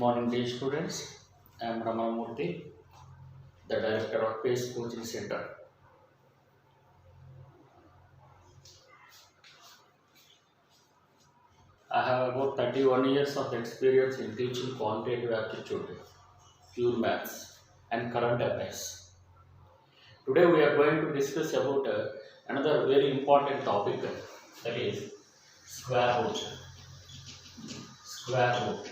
Morning, dear students. I am Ramanamurthy, the director of PACE Coaching Center. I have about 31 years of experience in teaching quantitative aptitude, pure maths, and current affairs. Today we are going to discuss about another very important topic, that is square root. Square root,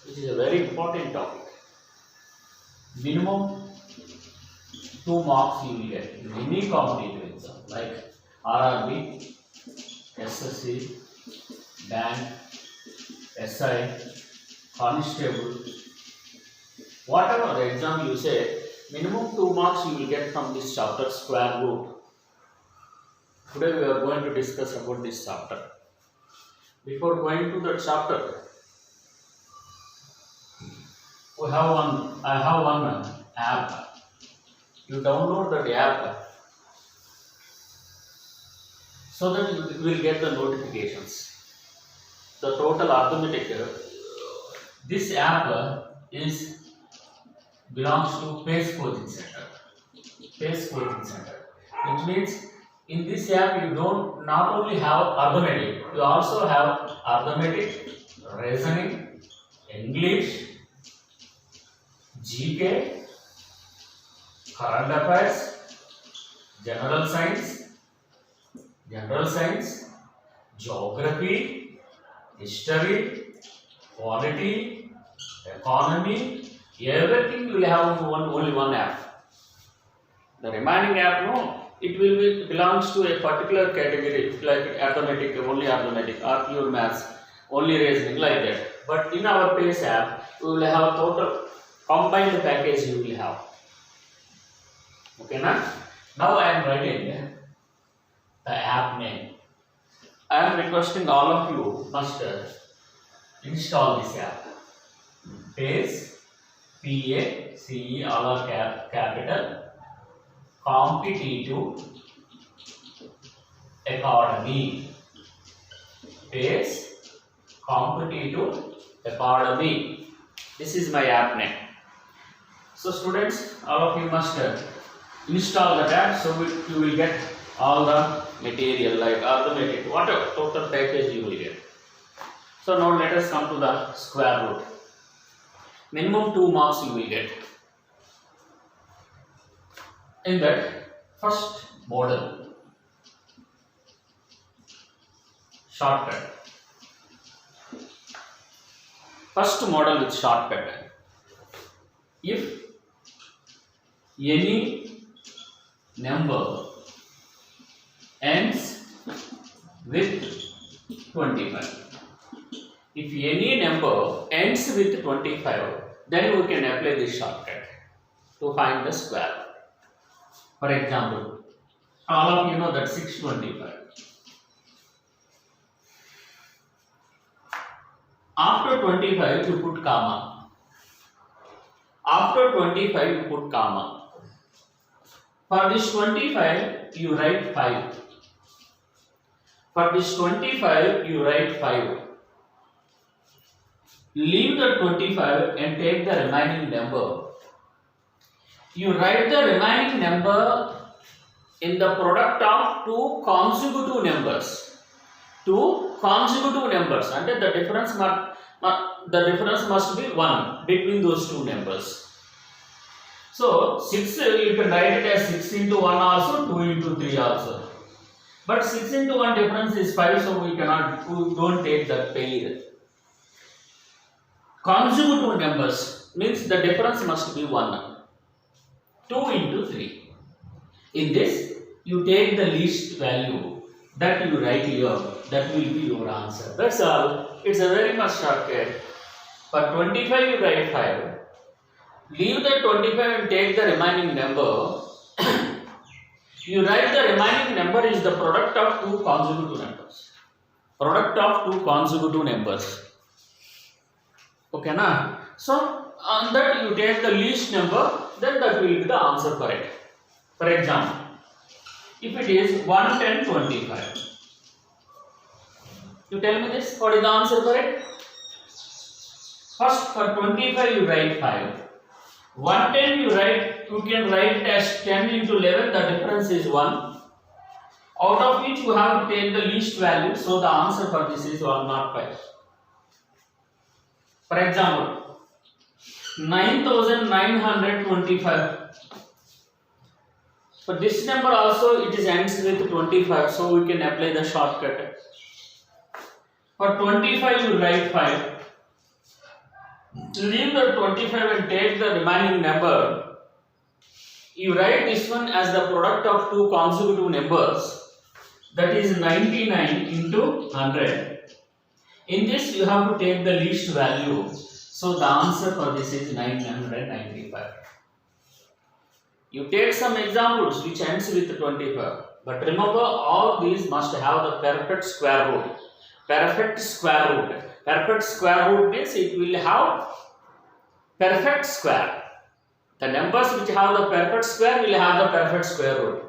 which is a very important topic. Minimum 2 marks you will get in any competitive exam like RRB, SSC, bank, SI, constable, whatever the exam you say, minimum 2 marks you will get from this chapter, square root. Today we are going to discuss about this chapter. Before going to the chapter, I have one app. You download that app so that you will get the notifications. The total arithmetic. This app belongs to PACE Coaching Center. PACE Coaching Center. Which means in this app you don't not only have arithmetic, you also have arithmetic, reasoning, English, GK, current affairs, general science, geography, history, quality, economy, everything will have only one app. The remaining app, it will belongs to a particular category like arithmetic, only arithmetic, or pure maths, only reasoning, like that. But in our PACE app, we will have total combined package you will have. Okay, now I am writing the app name. I am requesting all of you must install this app. PACE, P-A-C-E, all are capital, Competitive Academy. PACE Competitive Academy. This is my app name. So students, all of you must install that app, so you will get all the material like arithmetic, whatever total package you will get. So now let us come to the square root. Minimum 2 marks you will get. In that first model, shortcut. First model with shortcut. If any number ends with 25. If any number ends with 25, then we can apply this shortcut to find the square. For example, all of you know that 625. After 25 you put comma. After 25 you put comma. For this 25 you write 5. For this 25 you write 5. Leave the 25 and take the remaining number. You write the remaining number in the product of two consecutive numbers. Two consecutive numbers, and the difference must be 1 between those two numbers. So 6 you can write it as 6 into 1 also, 2 into 3 also. But 6 into 1 difference is 5, so we don't take that pair. Consecutive numbers means the difference must be 1. 2 into 3. In this, you take the least value that you write here, that will be your answer. That's all. It's a very much shortcut. For 25 you write 5. Leave the 25 and take the remaining number. You write the remaining number is the product of two consecutive numbers. Product of two consecutive numbers. Okay, na? So on that you take the least number, then that will be the answer for it. For example, if it is 1, 10, 25. You tell me this, what is the answer for it? First for 25 you write 5. 110 you can write it as 10 into 11, the difference is 1. Out of which you have to take the least value, so the answer for this is 105. For example, 9925. For this number also it is ends with 25, so we can apply the shortcut. For 25 you write 5. Leave the 25 and take the remaining number. You write this one as the product of two consecutive numbers, that is 99 into 100. In this you have to take the least value, so the answer for this is 995. You take some examples which ends with 25, but remember all these must have the perfect square root. Perfect square root. Perfect square root means it will have perfect square. The numbers which have the perfect square will have the perfect square root.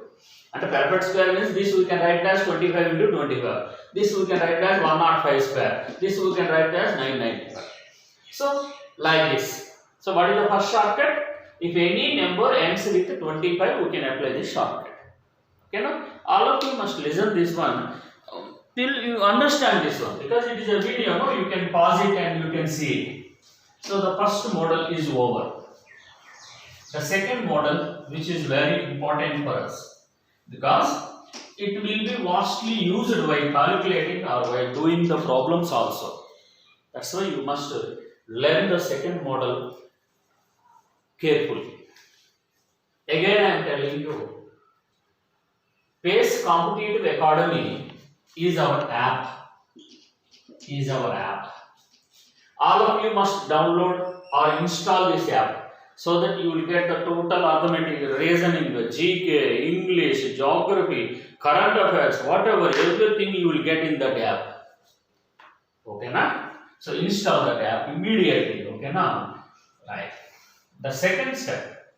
And the perfect square means this we can write as 25 into 25. This we can write as 105 square. This we can write as 995. So like this. So what is the first shortcut? If any number ends with 25, we can apply this shortcut. Okay, no? All of you must listen this one till you understand this one, because it is a video. No, you can pause it and you can see it. So the first model is over. The second model, which is very important for us, because it will be vastly used while calculating or while doing the problems also. That's why you must learn the second model carefully. Again I am telling you, PACE Competitive Academy is our app. All of you must download or install this app, so that you will get the total arithmetic, reasoning, GK, English, geography, current affairs, whatever, everything you will get in that app. Okay, na? So install that app immediately. Okay, na? Right. The second step,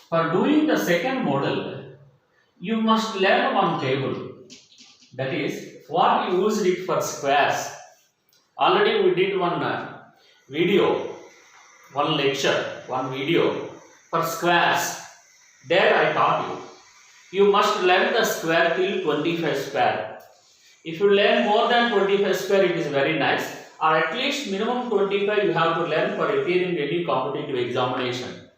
for doing the second model, you must learn one table. That is what you used it for squares. Already we did one video, one lecture, one video for squares. There I taught you. You must learn the square till 25 square. If you learn more than 25 square, it is very nice. Or at least minimum 25 you have to learn for appearing any competitive examination.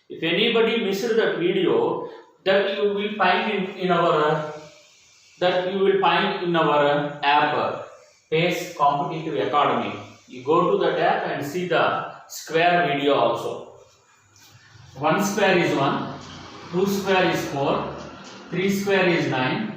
If anybody missed that video, that you will find in our app, PACE Competitive Academy. You go to that app and see the square video also. 1 square is 1, 2 square is 4, 3 square is 9,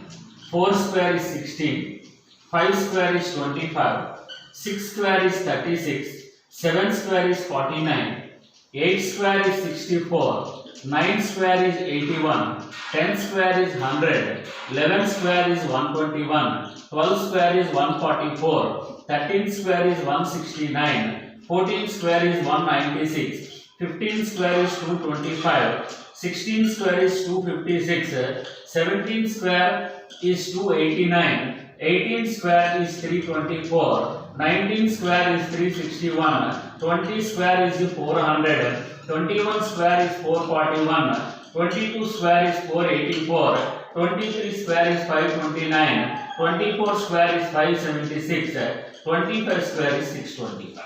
4 square is 16, 5 square is 25, 6 square is 36, 7 square is 49, 8 square is 64, 9 square is 81, 10 square is 100, 11 square is 121, 12 square is 144, 13 square is 169, 14 square is 196, 15 square is 225, 16 square is 256, 17 square is 289, 18 square is 324, 19 square is 361, 20 square is 400, 21 square is 441, 22 square is 484, 23 square is 529, 24 square is 576, 25 square is 625.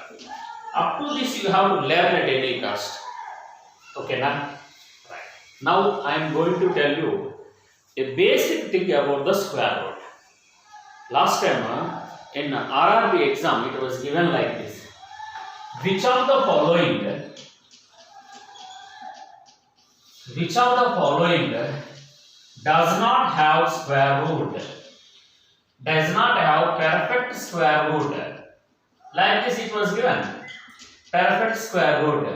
Up to this you have to learn at any cost. Okay, now? Right. Now I am going to tell you a basic thing about the square root. Last time in RRB exam it was given like this. Which of the following does not have square root? Does not have perfect square root. Like this it was given. Perfect square root.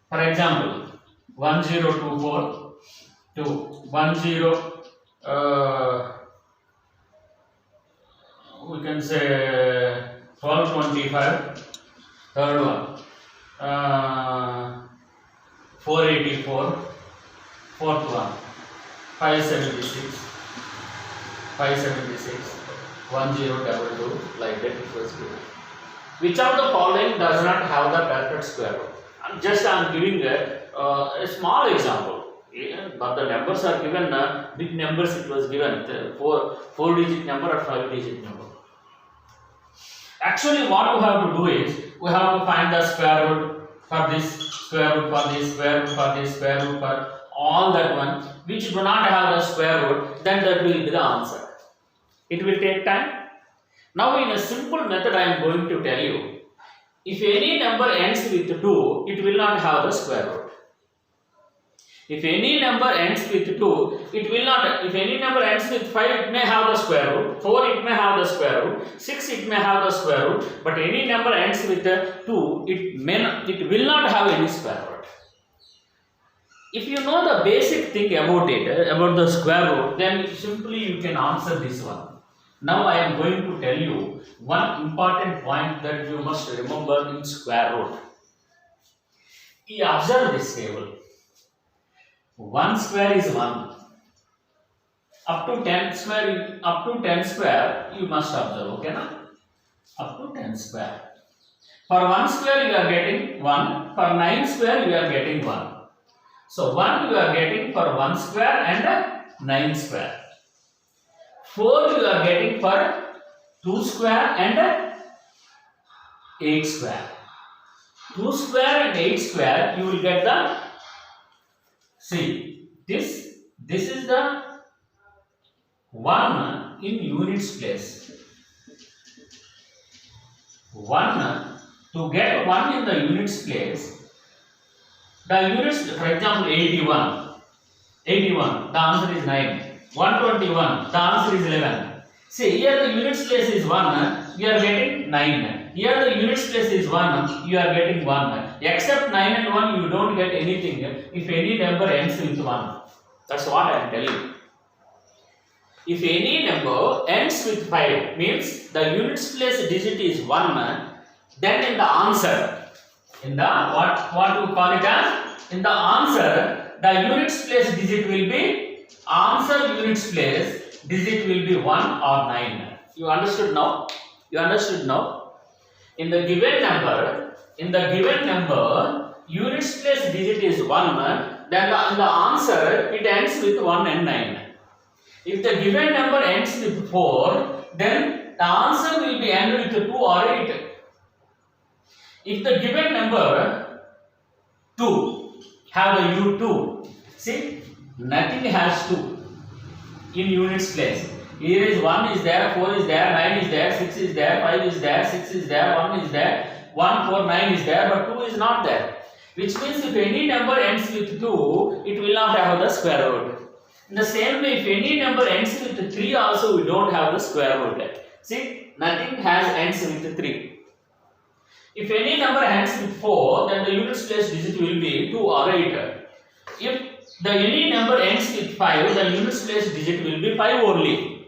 For example, 1024 to 10 we can say 1225, third one 484, fourth one 576, 1022, like that it was given. Which of the following does not have the perfect square root? I am giving a small example. Yeah, but the numbers are given, big numbers it was given, four digit number or 5 digit number. Actually, what we have to do is, we have to find the square root for this, square root for this, square root for this, square root for all that one, which do not have the square root, then that will be the answer. It will take time. Now, in a simple method, I am going to tell you, if any number ends with 2, it will not have the square root. If any number ends with 2, it will not. If any number ends with 5, it may have the square root. 4, it may have the square root. 6, it may have the square root. But any number ends with 2, it will not have any square root. If you know the basic thing about it, about the square root, then simply you can answer this one. Now I am going to tell you one important point that you must remember in square root. You observe this table. 1 square is 1. Up to 10 square, you must observe, okay na? Up to 10 square. For 1 square you are getting 1. For 9 square you are getting 1. So 1 you are getting for 1 square and 9 square. 4 you are getting for 2 square and 8 square. 2 square and 8 square you will get the, see, this is the 1 in units place. 1, to get 1 in the units place, the units, for example, 81, the answer is 9. 121, the answer is 11. See, here the units place is 1, you are getting 9. Here the units place is 1, you are getting 1. Except 9 and 1, you don't get anything if any number ends with 1. That's what I am telling you. If any number ends with 5, means the units place digit is 1, then in the answer, in the what we call it as, in the answer, the units place digit will be, answer units place digit will be 1 or 9. You understood now? You understood now? In the given number, units place digit is 1, then in the answer it ends with 1 and 9. If the given number ends with 4, then the answer will be end with 2 or 8. If the given number 2 have the U2, see, nothing has 2 in units place. Here is 1 is there, 4 is there, 9 is there, 6 is there, 5 is there, 6 is there, 1 is there, 1, 4, 9 is there, but 2 is not there. Which means if any number ends with 2, it will not have the square root. In the same way, if any number ends with 3 also, we don't have the square root. See, nothing has ends with 3. If any number ends with 4, then the units place digit will be 2 or 8. If the any number ends with 5, the units place digit will be 5 only.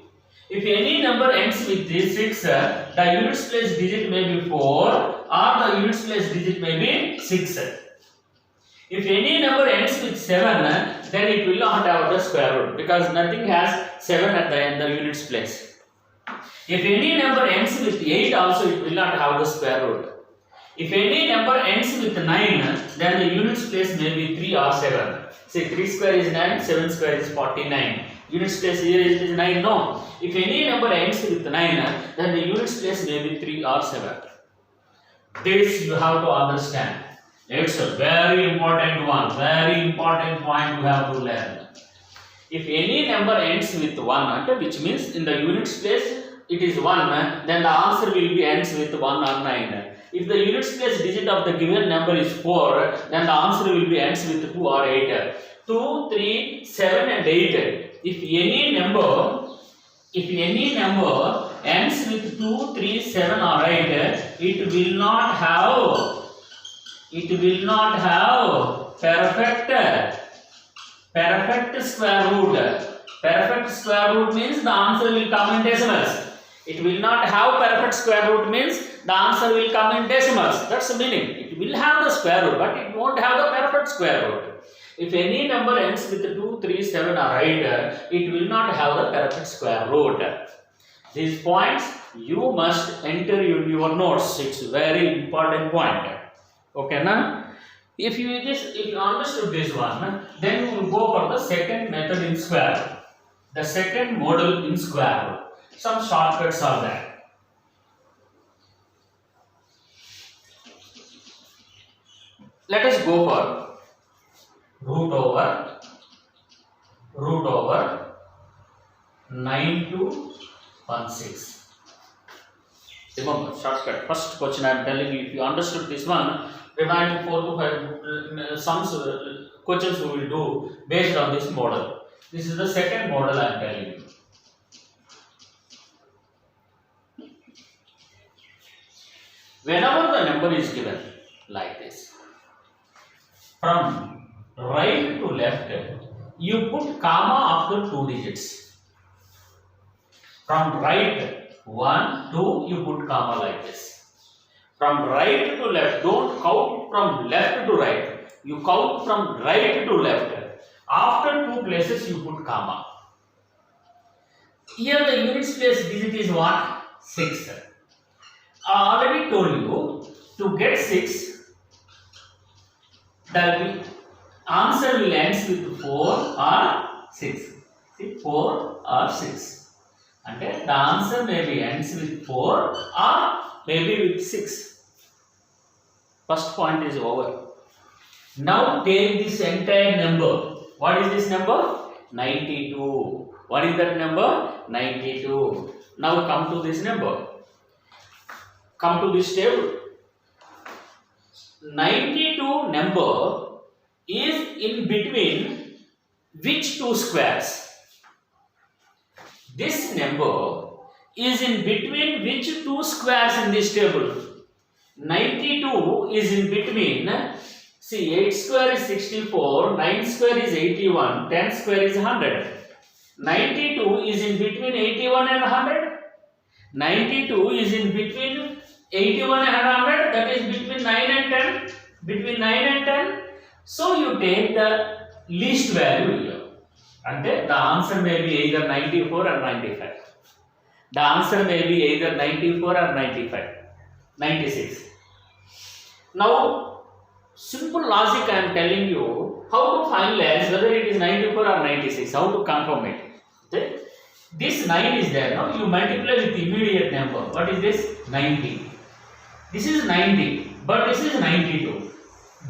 If any number ends with 6, the units place digit may be 4 or the units place digit may be 6. If any number ends with 7, then it will not have the square root because nothing has 7 at the end, the units place. If any number ends with 8 also, it will not have the square root. If any number ends with 9, then the units place may be 3 or 7. Say 3 square is 9, 7 square is 49. Units place here is 9, no. If any number ends with 9, then the units place may be 3 or 7. This you have to understand. It's a very important one, very important point you have to learn. If any number ends with 1, which means in the units place it is 1, then the answer will be ends with 1 or 9. If the units place digit of the given number is 4, then the answer will be ends with 2 or 8. 2, 3, 7 and 8. If any number ends with 2, 3, 7 or 8, it will not have perfect square root. Perfect square root means the answer will come in decimals. It will not have perfect square root means the answer will come in decimals. That's the meaning. It will have the square root, but it won't have the perfect square root. If any number ends with 2, 3, 7 or 8, it will not have the perfect square root. These points you must enter in your notes. It's very important point. Okay, na? If you understood this one, then you will go for the second method in square root. The second model in square root. Some shortcuts are there. Let us go for root over 9 to 16. Remember, shortcut. First question I am telling you, if you understood this one, remaining 4 to 5 sums questions we will do based on this model. This is the second model I am telling you. Whenever the number is given like this, from right to left, you put comma after 2 digits. From right 1, 2, you put comma like this. From right to left, don't count from left to right. You count from right to left. After 2 places, you put comma. Here the units place digit is what? 6. I already told you to get 6. The answer will end with 4 or 6. See, 4 or 6. And the answer maybe ends with 4 or maybe with 6. First point is over. Now take this entire number. What is this number? 92. What is that number? 92. Now come to this number. Come to this table. 92 number is in between which 2 squares? This number is in between which 2 squares in this table? 92 is in between, see, 8 square is 64, 9 square is 81, 10 square is 100. 92 is in between 81 and 100. 92 is in between 81 and 100, that is between 9 and 10. Between 9 and 10. So you take the least value here. And the answer may be either 94 or 95. The answer may be either 94 or 95. 96. Now, simple logic I am telling you how to finalize whether it is 94 or 96, how to confirm it. Okay? This 9 is there now, you multiply with immediate number. What is this? 90. This is 90, but this is 92.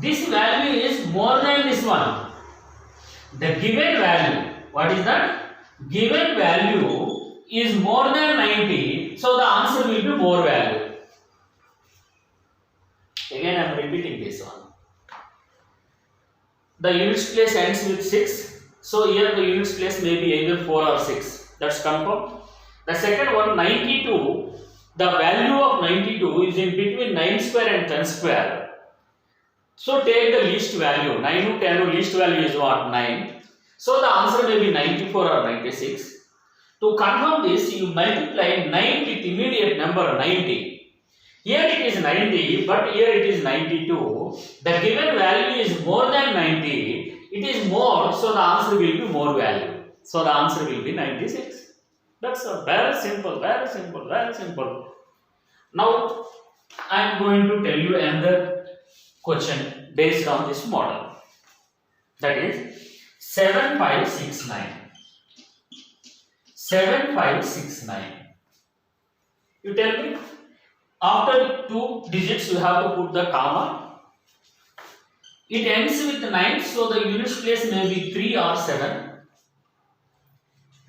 This value is more than this one. The given value, what is that? Given value is more than 90, so the answer will be more value. Again I am repeating this one. The units place ends with 6, so here the units place may be either 4 or 6. That's confirmed. The second one, 92, the value of 92 is in between 9 square and 10 square. So take the least value. 9 to 10 least value is what? 9. So the answer may be 94 or 96. To confirm this, you multiply 9 with immediate number 90. Here it is 90, but here it is 92. The given value is more than 90. It is more, so the answer will be more value. So the answer will be 96. That's very simple, very simple, very simple. Now I am going to tell you another question based on this model. That is 7569. 7569. You tell me, after 2 digits you have to put the comma. It ends with 9, so the units place may be 3 or 7.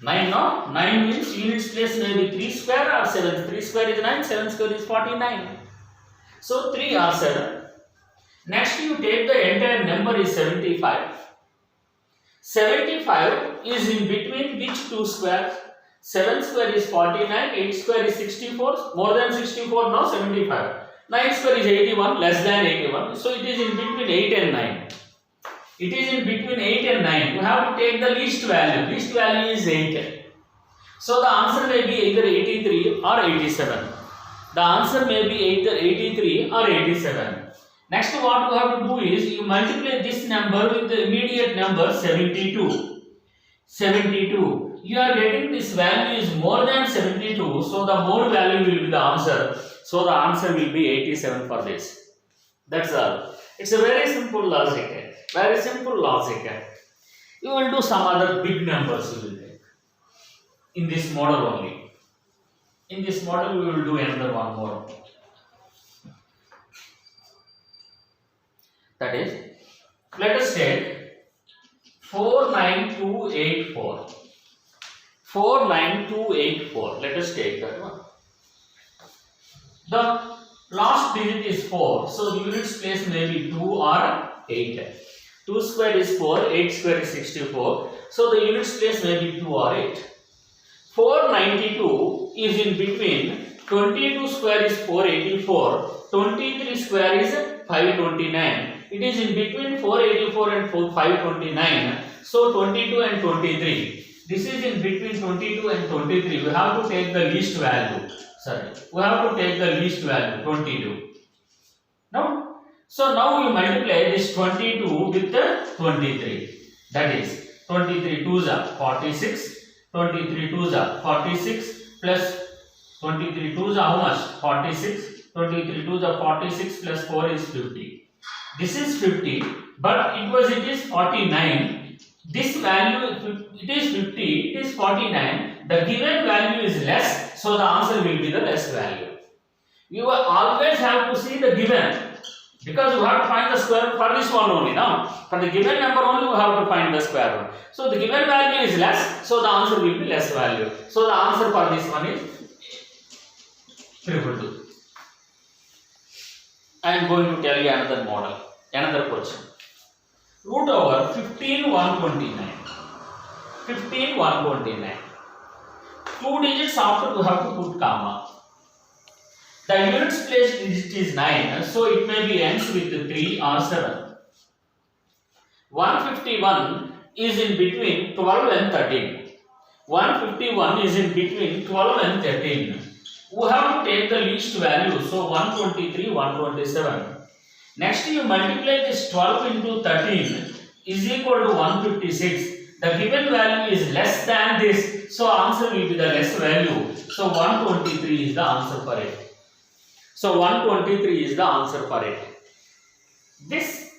9, no? 9 means units place may be 3 square or 7. 3 square is 9, 7 square is 49. So 3 or 7. Next you take the entire number is 75. 75 is in between which 2 squares? 7 square is 49, 8 square is 64, more than 64 now 75. 9 square is 81, less than 81. So it is in between 8 and 9. It is in between 8 and 9. You have to take the least value. Least value is 8. So the answer may be either 83 or 87. The answer may be either 83 or 87. Next what you have to do is you multiply this number with the immediate number 72. 72. you are getting this value is more than 72, so the more value will be the answer. So the answer will be 87 for this. That's all. It's a very simple logic. Very simple logic. You will do some other big numbers you will take. In this model only. In this model we will do another one more. That is, let us take 49284. 49284. Let us take that one. The last digit is 4. So the units place may be 2 or 8. 2 square is 4. 8 square is 64. So the units place may be 2 or 8. 492 is in between. 22 square is 484. 23 square is 529. It is in between 484 and 529. So 22 and 23. This is in between 22 and 23. We have to take the least value. Sorry. We have to take the least value, 22. No? So now you multiply this 22 with the 23. That is 23 2s are 46. 23 2s are 46 plus 23 2s are how much? 46. 23 2s are 46 plus 4 is 50. This is 50, but it is 49. This value, it is 50, it is 49. The given value is less, so the answer will be the less value. You always have to see the given, because you have to find the square root for this one only. Now, for the given number only, you have to find the square root. So the given value is less, so the answer will be less value. So the answer for this one is 222. I am going to tell you another model, another question. Root over 15129. 15129. 2 digits after you have to put comma. The units place digit is 9, so it may be ends with 3 or 7. 151 is in between 12 and 13. 151 is in between 12 and 13. We have to take the least value, so 123, 127. Next you multiply this 12 into 13 is equal to 156. The given value is less than this, so answer will be the less value. So 123 is the answer for it. So 123 is the answer for it. This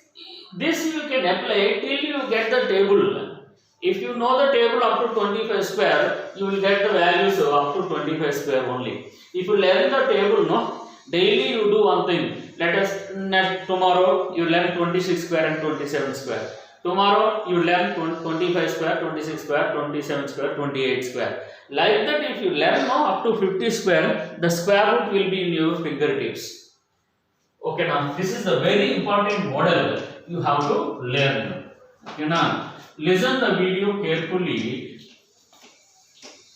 you can apply till you get the table. If you know the table up to 25 square, you will get the values up to 25 square only. If you learn the table, no, daily you do one thing. Let us tomorrow you learn 26 square and 27 square. Tomorrow you learn 25 square, 26 square, 27 square, 28 square. Like that, if you learn now up to 50 square, the square root will be in your fingertips. Okay, now this is a very important model you have to learn. Okay, now listen the video carefully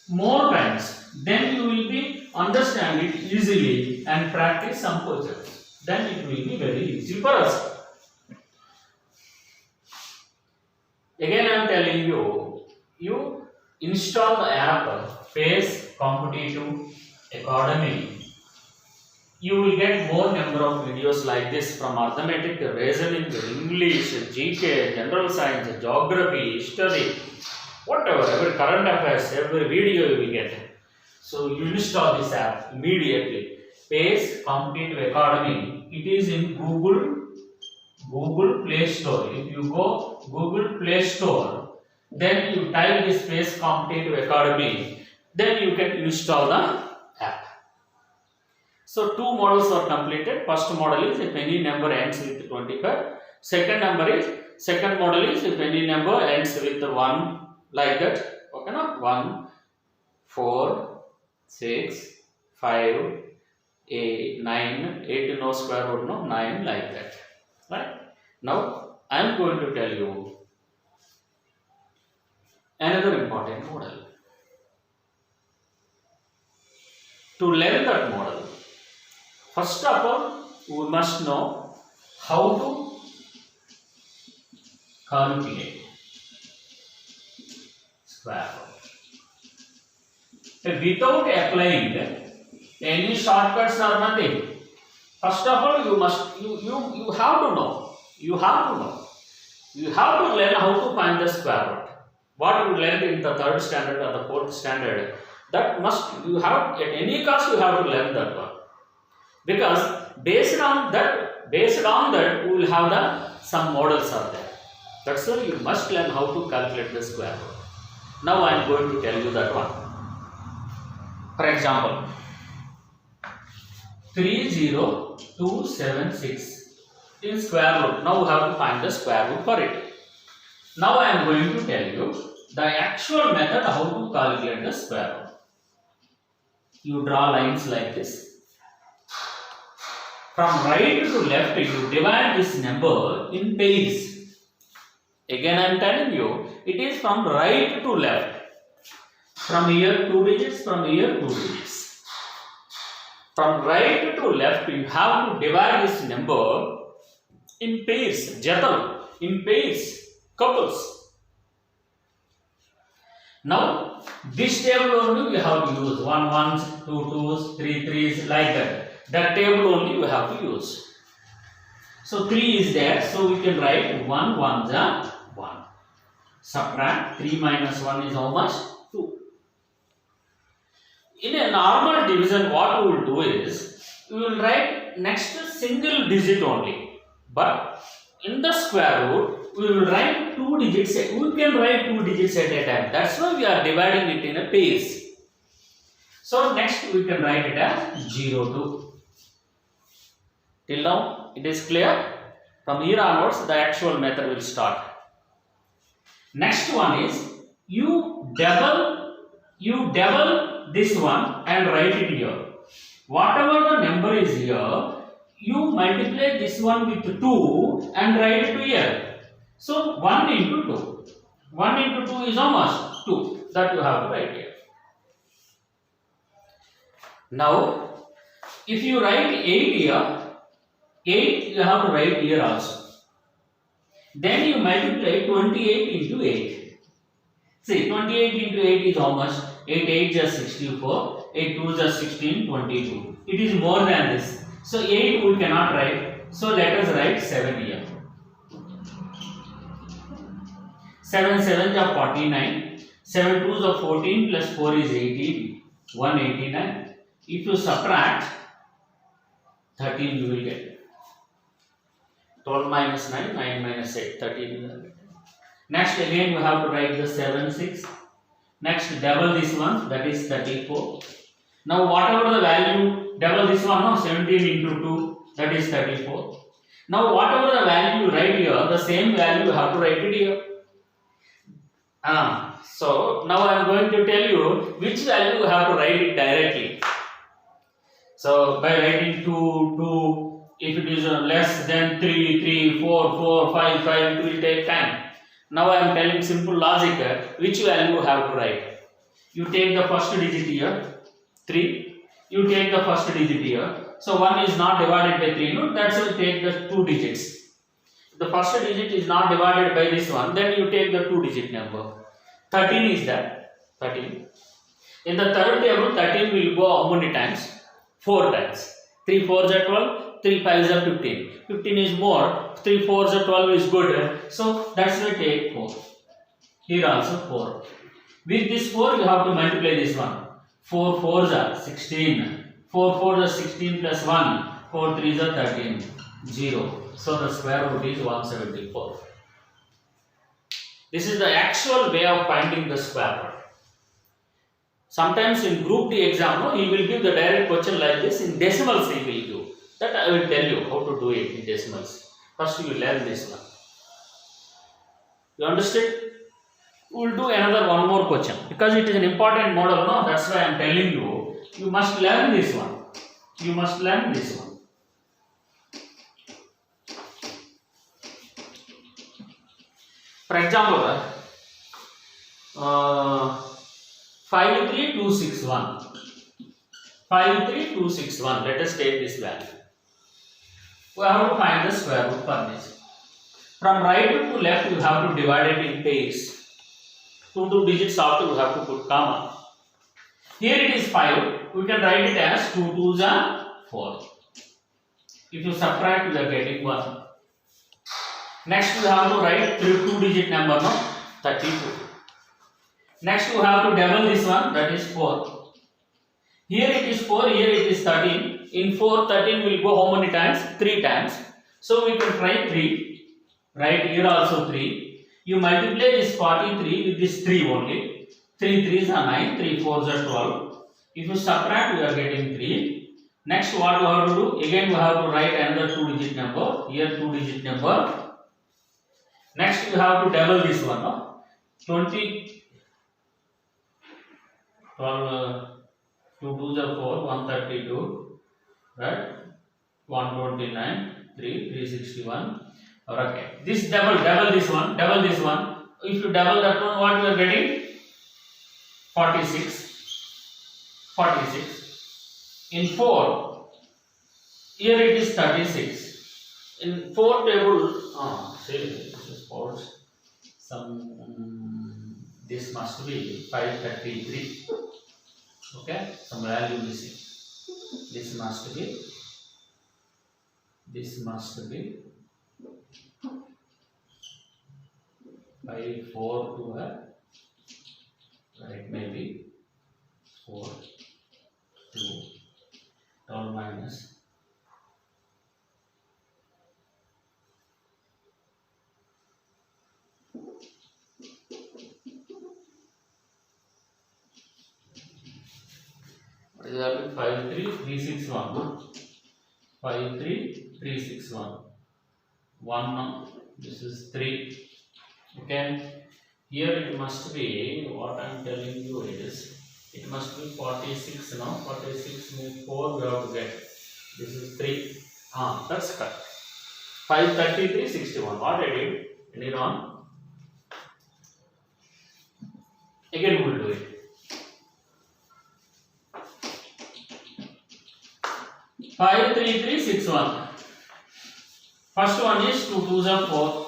more times, then you will be understand it easily and practice some questions. Then it will be very easy for us. Again I am telling you, you install the app PACE Competitive Academy. You will get more number of videos like this from arithmetic, reasoning, English, GK, general science, geography, history, whatever, every current affairs, every video you will get. So you install this app immediately. PACE Competitive Academy. It is in Google Play Store. If you go Google Play Store, then you type this PACE Competitive Academy, then you can install the app. So 2 models are completed. First model is if any number ends with 25. Second model is if any number ends with 1, like that. Okay, no? 1, 4, 6, 5, 8, 9, 8 no square root, no, 9, like that. Right? Now I am going to tell you another important model. To learn that model, first of all, we must know how to calculate square root. Without applying any shortcuts or nothing, first of all, you have to know. You have to learn how to find the square root. what you learned in the third standard or the fourth standard, that must you have at any cost you have to learn that one, because based on that we will have the some models are there. That's why you must learn how to calculate the square root. Now I am going to tell you that one. For example, 30276 in square root. Now we have to find the square root for it. Now I am going to tell you the actual method how to calculate the square root. You draw lines like this. From right to left, you divide this number in pairs. Again, I am telling you, it is from right to left. From here 2 digits, from here 2 digits. From right to left, you have to divide this number in pairs, jatal, in pairs, couples. Now, this table only we have to use 1 1s, 2 2s, 3 3s, like that. That table only we have to use. So 3 is there, so we can write 1 1s are 1. Subtract 3 minus 1 is how much? 2. In a normal division, what we will do is we will write next single digit only. But in the square root, we will write 2 digits. We can write 2 digits at a time. That's why we are dividing it in a pairs. So next we can write it as 0 2. Till now it is clear. From here onwards the actual method will start. Next one is you double this one and write it here. Whatever the number is here, you multiply this one with 2 and write it here. So 1 into 2. 1 into 2 is how much? 2. That you have to write here. Now, if you write 8 here, 8 you have to write here also. Then you multiply 28 into 8. See, 28 into 8 is how much? 8 8 is 64, 8 2 is 16, 22. It is more than this. So 8 we cannot write. So let us write 7 here. 7 7 is 49. 7 2 is 14 plus 4 is 18. 189. If you subtract 13 you will get. 12 minus 9, 9 minus 8, 13 you will get. Next again you have to write the 7 6. Next double this one, that is 34. Now whatever the value, double this one, no, 17 into 2, that is 34. Now whatever the value you write here, the same value you have to write it here. So now I am going to tell you which value you have to write it directly. So by writing 2, 2, if it is less than 3, 3, 4, 4, 5, 5, it will take time. Now I am telling simple logic, which value you have to write. You take the first digit here, 3. You take the first digit here. So 1 is not divided by 3, no? That's why you take the 2 digits. The first digit is not divided by this one, then you take the 2 digit number. 13 is that, 13. In the third table, 13 will go how many times? 4 times. 3 4s are 12, 3 5s are 15. 15 is more, 3 4s are 12 is good. So that's why take 4. Here also 4. With this 4 you have to multiply this one. 4 4s are 16. 4 4s are 16 plus 1. 4 3s are 13. 0. So the square root is 174. This is the actual way of finding the square root. Sometimes in group D exam, no, he will give the direct question like this. In decimals he will give. That I will tell you how to do it in decimals. First you will learn this one. You understood? We will do another one more question. Because it is an important model, no? That's why I am telling you. You must learn this one. You must learn this one. For example, 53261. 53261. Let us take this value. We have to find the square root for this. From right to left, you have to divide it in pairs. 2 digits after you have to put comma. Here it is 5. We can write it as 2 2s are 4. If you subtract, you are getting 1. Next, we have to write 2 digit number, no? 32. Next you have to double this one, that is 4. Here it is 4, here it is 13. In 4, 13 will go how many times? 3 times. So we can try 3. Right, here also 3. You multiply this 43 with this 3 only. 3 3s are 9, 3 4s are 12. If you subtract, we are getting 3. Next, what we have to do? Again, we have to write another 2-digit number. Here 2-digit number. Next, we have to double this one. No? 20, 12, 2 2s are 4, 132. Right? 129, 3, 361. Okay. This double this one, double this one. If you double that one, what we are getting? 46. 46. In 4, here it is 36. In 4 table, see, this is false. This must be 533. Okay, some value missing. This must be 5 4 to have, right, maybe 4 2 12 minus what is happening? 53361. 53361. 1, this is 3. Okay, here it must be, what I am telling you is, it must be 46 now. 46 means 4 we have to get. This is 3. That's correct. 533 61. What I did? Any wrong? Again we will do it. 53361. First one is 2 2s are 4.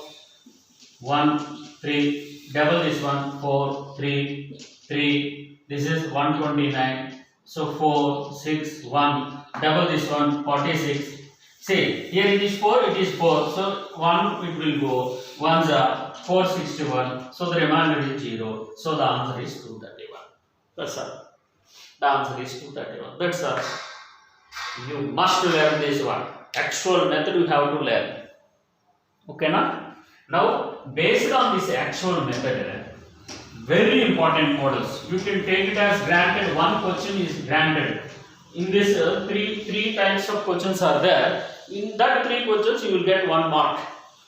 1 3. Double this one. 4 3 3. This is 129. So 4 6 1. Double this one. 46. See, here it is 4. It is 4. So 1 it will go. 1s are 461. So the remainder is 0. So the answer is 231. That's all. The answer is 231. That's all. You must learn this one. Actual method you have to learn. Okay, na? Now, based on this actual method, very important models. You can take it as granted. One question is granted. In this, three types of questions are there. In that 3 questions, you will get 1 mark.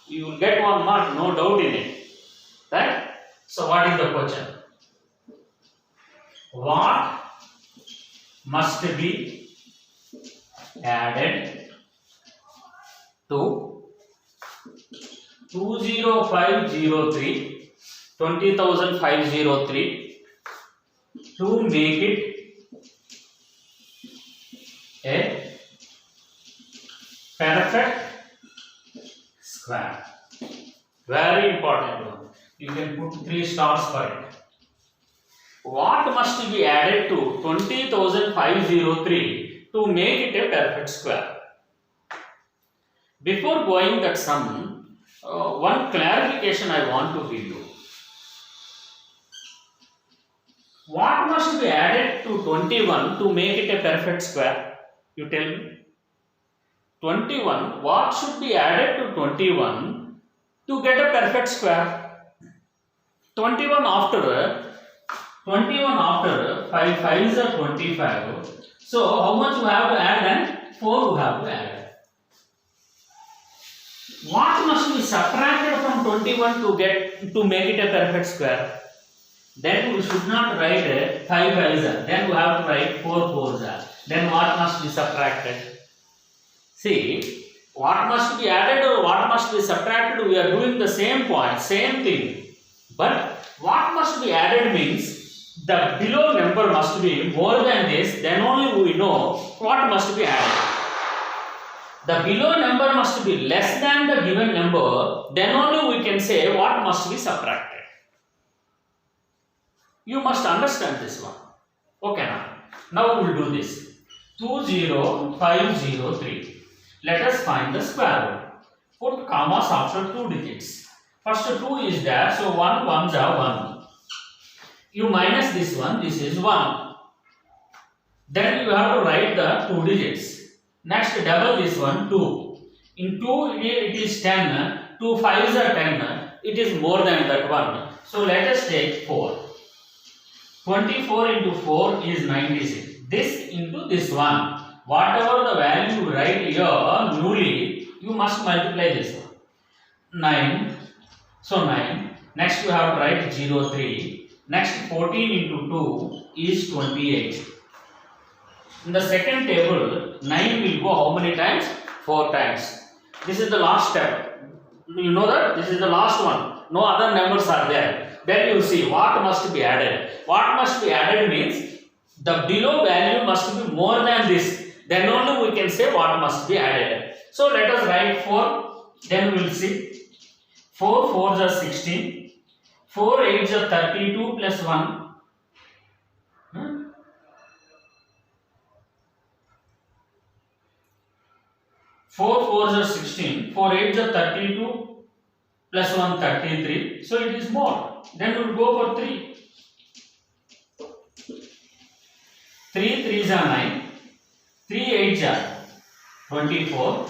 You will get 1 mark, no doubt in it. Right? So, what is the question? What must be added to 20503 20,503 to make it a perfect square? Very important one. You can put 3 stars for it. What must be added to 20,503 to make it a perfect square? Before going that sum, one clarification I want to give you. What must be added to 21 to make it a perfect square? You tell me. 21, what should be added to 21 to get a perfect square? 21 after 5 5s are 25. So how much you have to add? And 4 you have to add. What must be subtracted from 21 to make it a perfect square? Then we should not write 5 5s. Then we have to write 4 4s. Then what must be subtracted? See, what must be added or what must be subtracted? We are doing the same point, same thing. But what must be added means the below number must be more than this, then only we know what must be added. The below number must be less than the given number, then only we can say what must be subtracted. You must understand this one. Okay, now we will do this. 20503. Let us find the square root. Put commas after 2 digits. First 2 is there, so 1 1s are 1. You minus this one, this is 1. Then you have to write the 2 digits. Next, double this one, 2. In 2, it is 10. 2 5s are 10. It is more than that one. So let us take 4. 24 into 4 is 96. This into this one. Whatever the value you write here newly, you must multiply this one. 9. So 9. Next you have to write 0, 3. Next 14 into 2 is 28. In the second table, 9 will go how many times? 4 times. This is the last step. You know that? This is the last one. No other numbers are there. Then you see what must be added. What must be added means the below value must be more than this. Then only we can say what must be added. So let us write 4. Then we will see. 4 4s are 16. 4 8s are 32 plus 1. 4 4s are 16. 4 8s are 32 plus 1 33. So it is more. Then we will go for 3. 3 3s are 9. 3 8s are 24.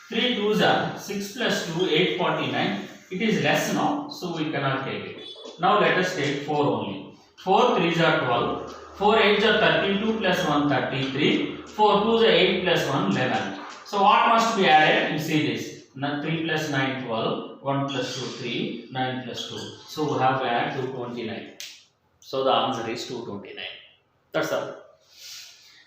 3 2s are 6 plus 2 8 49. It is less now, so we cannot take it. Now let us take 4 only. 4 3s are 12. 4 8s are 32 plus 1 33. 4 2s are 8 plus 1 11. So what must be added? You see this. 3 plus 9 12. 1 plus 2 3. 9 plus 2. So we have to add 229. So the answer is 229. That's all.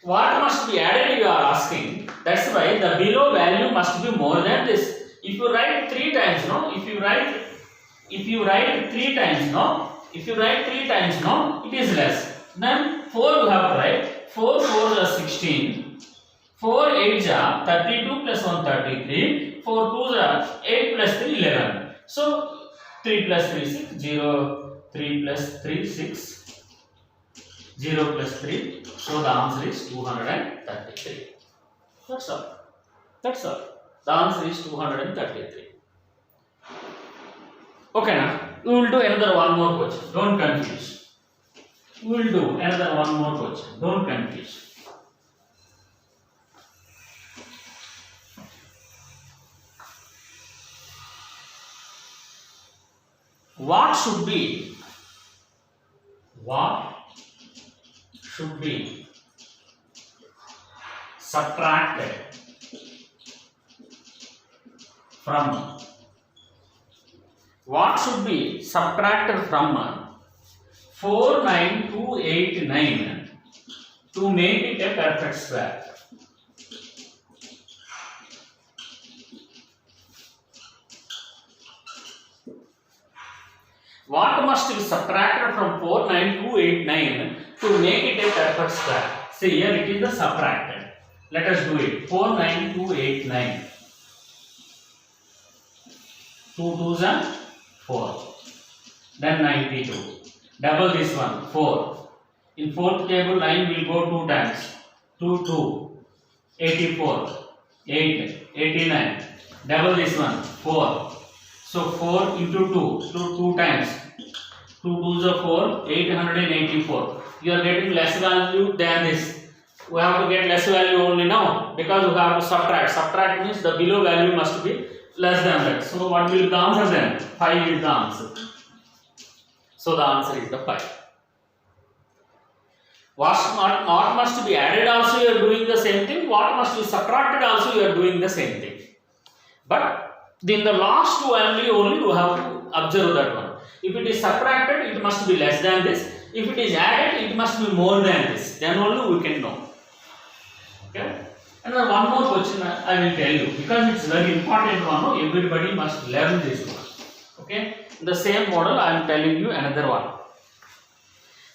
What must be added you are asking. That's why the below value must be more than this. If you write 3 times, no? If you write 3 times, no? If you write 3 times, no? It is less. Then 4 you have to write. 4 4s are 16. 4 8s are 32 plus 1 33. 4 2s are 8 plus 3 11. So 3 plus 3 6. 0 3 plus 3 6. 0 plus 3. So the answer is 233. That's all. That's all. The answer is 233. Okay, now we will do another one more question. Don't confuse. We will do another one more question. Don't confuse. What should be subtracted from 49289 to make it a perfect square? What must be subtracted from 49289 to make it a perfect square? See, here it is the subtracted. Let us do it. 49289. 2 2s are 4. Then 92. Double this one, 4. In fourth table, 9 will go 2 times. 2 2. 84. 8. 89. Double this one, 4. So 4 into 2. So 2 times. 2 2s are 4. 884. You are getting less value than this. We have to get less value only now because we have to subtract. Subtract means the below value must be less than that. So what will be the answer then? 5 is the answer. So the answer is the 5. What must be added also you are doing the same thing. What must be subtracted also you are doing the same thing. But in the last two only you have to observe that one. If it is subtracted, it must be less than this. If it is added, it must be more than this. Then only we can know. Okay. And then one more question I will tell you because it's very important one. Everybody must learn this one. Okay. In the same model, I am telling you another one.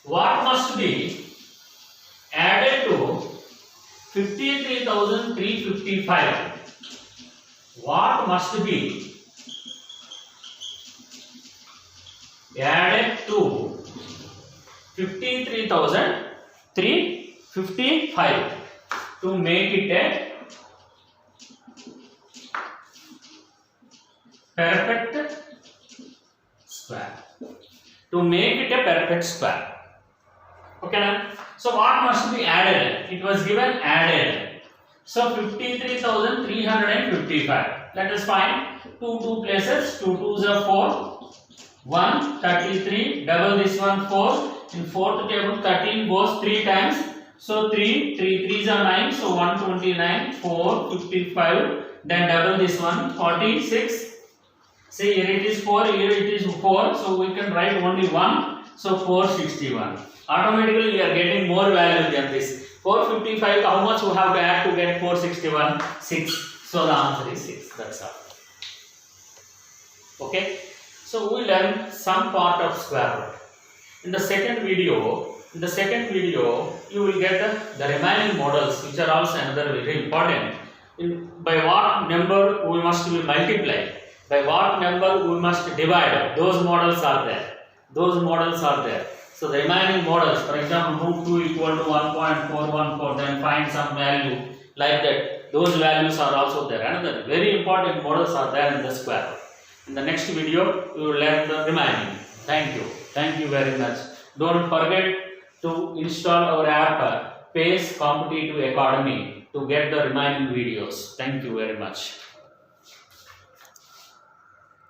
What must be added to 53,355? What must be added to 53,355 to make it a perfect square? To make it a perfect square. Okay, now? So what must be added? It was given added. So 53,355. Let us find two places. 2 2s are 4. 1 33. Double this one 4. In fourth table 13 goes 3 times. So 3 3s are 9. So 129 4 55. Then double this one 46. See, here it is 4. Here it is 4. So we can write only 1. So 461. Automatically we are getting more value than this. 455, how much we have to add to get 461? 6. So the answer is 6. That's all. Okay. So we learn some part of square root. In the second video, you will get the remaining models, which are also another very important. By what number we must be multiplied? By what number we must divide? Those models are there. So the remaining models, for example, root 2 equal to 1.414, then find some value like that. Those values are also there. Another very important models are there in the square root. In the next video, we will learn the remaining. Thank you. Thank you very much. Don't forget to install our app, PACE Competitive Academy, to get the remaining videos. Thank you very much.